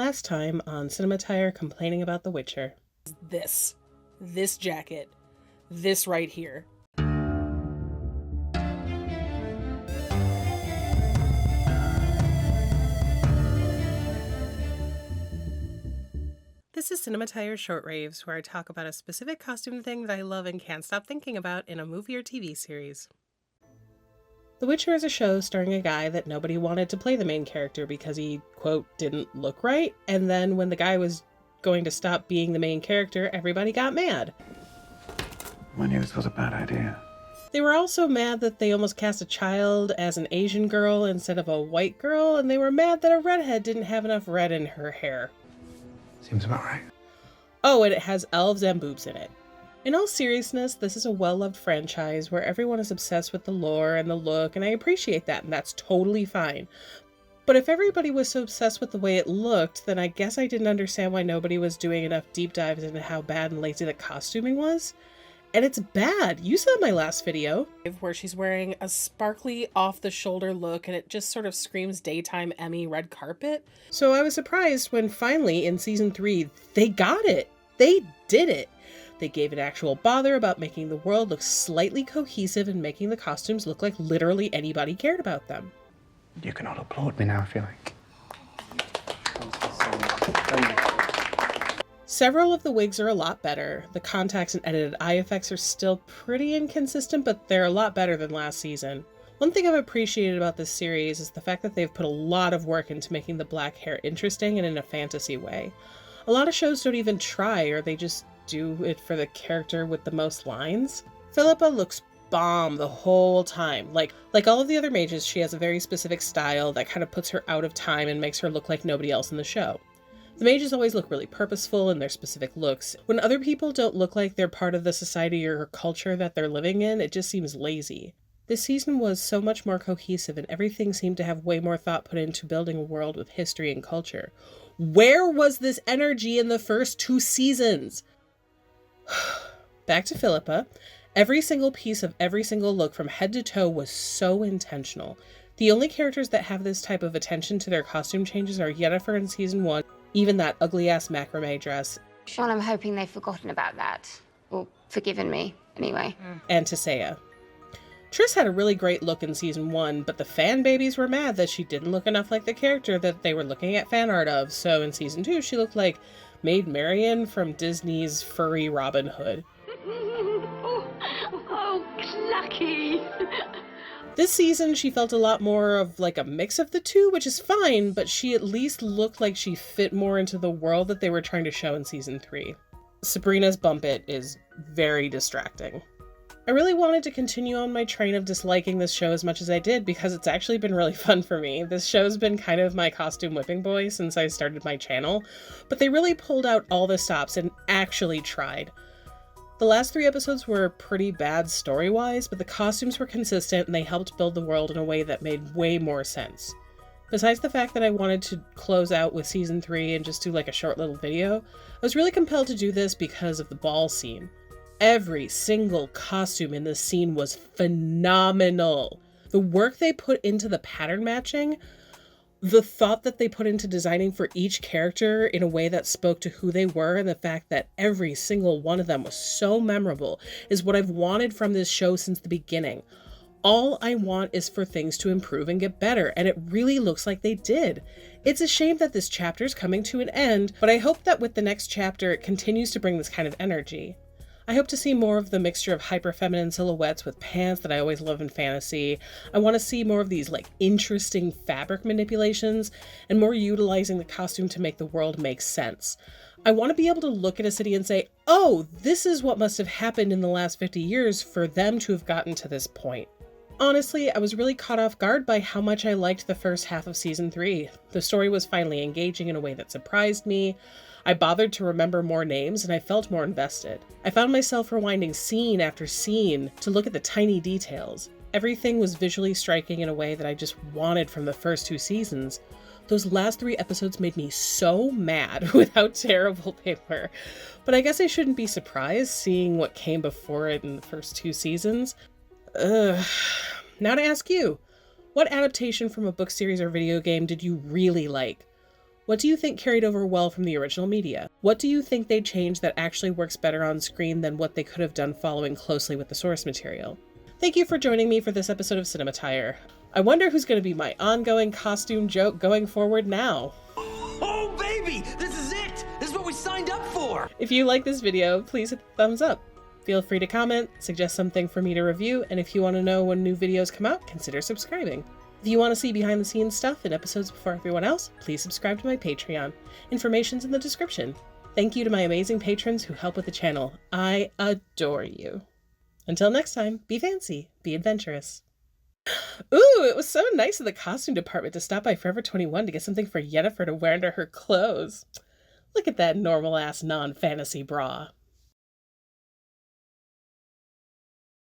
Last time on Cinematire complaining about The Witcher. This jacket, this right here. This is Cinematire Short Raves, where I talk about a specific costume thing that I love and can't stop thinking about in a movie or TV series. The Witcher is a show starring a guy that nobody wanted to play the main character because he, quote, didn't look right, and then when the guy was going to stop being the main character, everybody got mad. I knew this was a bad idea. They were also mad that they almost cast a child as an Asian girl instead of a white girl, and they were mad that a redhead didn't have enough red in her hair. Seems about right. Oh, and it has elves and boobs in it. In all seriousness, this is a well-loved franchise where everyone is obsessed with the lore and the look, and I appreciate that, and that's totally fine. But if everybody was so obsessed with the way it looked, then I guess I didn't understand why nobody was doing enough deep dives into how bad and lazy the costuming was. And it's bad. You saw my last video. Where she's wearing a sparkly off-the-shoulder look and it just sort of screams daytime Emmy red carpet. So I was surprised when finally in season 3, they got it. They did it. They gave an actual bother about making the world look slightly cohesive and making the costumes look like literally anybody cared about them. You can all applaud me now, I feel like. Several of the wigs are a lot better. The contacts and edited eye effects are still pretty inconsistent, but they're a lot better than last season. One thing I've appreciated about this series is the fact that they've put a lot of work into making the black hair interesting and in a fantasy way. A lot of shows don't even try, or they just do it for the character with the most lines. Philippa looks bomb the whole time. Like all of the other mages, she has a very specific style that kind of puts her out of time and makes her look like nobody else in the show. The mages always look really purposeful in their specific looks. When other people don't look like they're part of the society or culture that they're living in, it just seems lazy. This season was so much more cohesive and everything seemed to have way more thought put into building a world with history and culture. Where was this energy in the first 2 seasons? Back to Philippa. Every single piece of every single look from head to toe was so intentional. The only characters that have this type of attention to their costume changes are Yennefer in season 1, even that ugly-ass macrame dress. Sean, I'm hoping they've forgotten about that. Or forgiven me, anyway. And Tissaia. Triss had a really great look in season 1, but the fan babies were mad that she didn't look enough like the character that they were looking at fan art of, so in season 2 she looked like Maid Marian from Disney's furry Robin Hood. Oh, clucky! This season, she felt a lot more of like a mix of the two, which is fine, but she at least looked like she fit more into the world that they were trying to show in season 3. Sabrina's bump it is very distracting. I really wanted to continue on my train of disliking this show as much as I did because it's actually been really fun for me. This show's been kind of my costume whipping boy since I started my channel, but they really pulled out all the stops and actually tried. The last 3 episodes were pretty bad story-wise, but the costumes were consistent and they helped build the world in a way that made way more sense. Besides the fact that I wanted to close out with season 3 and just do like a short little video, I was really compelled to do this because of the ball scene. Every single costume in this scene was phenomenal. The work they put into the pattern matching, the thought that they put into designing for each character in a way that spoke to who they were, and the fact that every single one of them was so memorable is what I've wanted from this show since the beginning. All I want is for things to improve and get better, and it really looks like they did. It's a shame that this chapter's coming to an end, but I hope that with the next chapter it continues to bring this kind of energy. I hope to see more of the mixture of hyper-feminine silhouettes with pants that I always love in fantasy. I want to see more of these interesting fabric manipulations and more utilizing the costume to make the world make sense. I want to be able to look at a city and say, oh, this is what must have happened in the last 50 years for them to have gotten to this point. Honestly, I was really caught off guard by how much I liked the first half of season 3. The story was finally engaging in a way that surprised me. I bothered to remember more names and I felt more invested. I found myself rewinding scene after scene to look at the tiny details. Everything was visually striking in a way that I just wanted from the first 2 seasons. Those last 3 episodes made me so mad with how terrible they were. But I guess I shouldn't be surprised seeing what came before it in the first 2 seasons. Now to ask you, what adaptation from a book series or video game did you really like? What do you think carried over well from the original media? What do you think they changed that actually works better on screen than what they could have done following closely with the source material? Thank you for joining me for this episode of Cinematire. I wonder who's going to be my ongoing costume joke going forward now. Oh, baby! This is it! This is what we signed up for! If you like this video, please hit the thumbs up. Feel free to comment, suggest something for me to review, and if you want to know when new videos come out, consider subscribing. If you want to see behind the scenes stuff and episodes before everyone else, please subscribe to my Patreon. Information's in the description. Thank you to my amazing patrons who help with the channel. I adore you. Until next time, be fancy, be adventurous. Ooh, it was so nice of the costume department to stop by Forever 21 to get something for Yennefer to wear under her clothes. Look at that normal-ass non-fantasy bra.